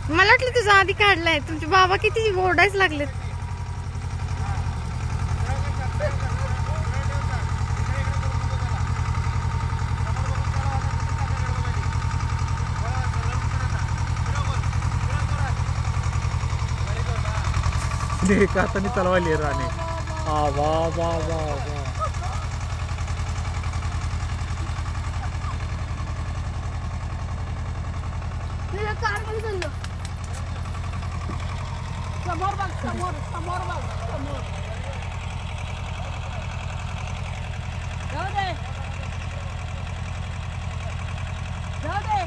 मला वाटलं तुझा आधी काढलाय. तुमचे बाबा किती ओरडायच लागलेत. हाताने चालवायली राणे. वा वा वा वा. समोर बघ, समोर समोर बघ, समोर. जाऊ दे, जाऊ दे.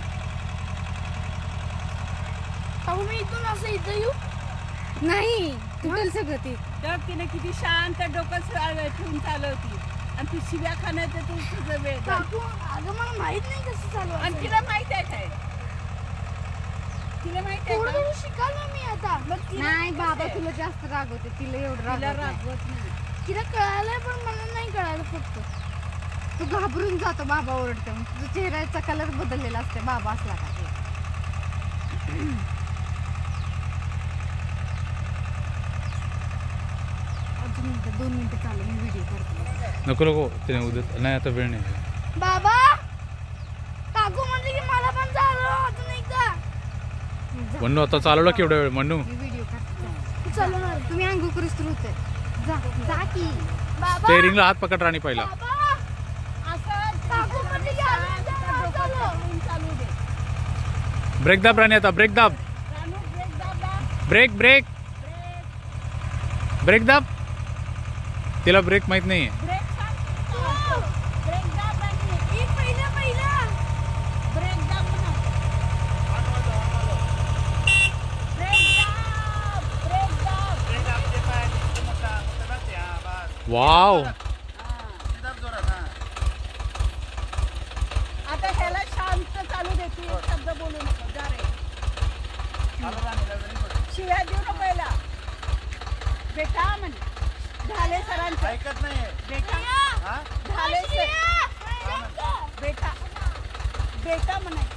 अहो मी इथून असं इथं येऊ नाही तुटेल सगळं ते. तर तिने किती शांत डोकं ठेवून चालवती आणि ती शिव्या खाण्यात तू तुझं वेळ. अगं मला माहित नाही कसं चालू. आणि तिला माहित आहे काय? तिला माहित आहे का? शिकायला मी आता. नाही बाबा तुला जास्त रागवते. तिला एवढं रागवत नाही. तिला कळालंय पण मला नाही कळालं. फक्त तू घाबरून जातो बाबा ओरडते. तुझा चेहऱ्याचा कलर बदललेला असते बाबा असला का. अजून 2 मिनिटं चालू मी व्हिडिओ करते. नको नको तिने उद्या नाही आता वेळ नाही. बाबा काकू म्हणते की मला पण चालव अजून एकदा. म्हणू आता चालवला केवढा वेळ म्हणू. व्हिडिओ करते. चालवणार तुम्ही अंगू करूस तर होते. जा जा की बाबा. स्टेअरिंगला हात पकड राणी पहिला. ब्रेक दाब राणी आता. ब्रेक दाब. ब्रेक ब्रेक ब्रेक दाब. तिला ब्रेक माहित नाहीये. वाव. आता ह्याला शांत चालू दे. तू एक शब्द बोलू नको. जा रे. शिव्या देऊ नको याला. बेटा म्हणे. झाले सरांचं ऐकत नाही. बेटा झाले सर. बेटा बेटा म्हणायचं.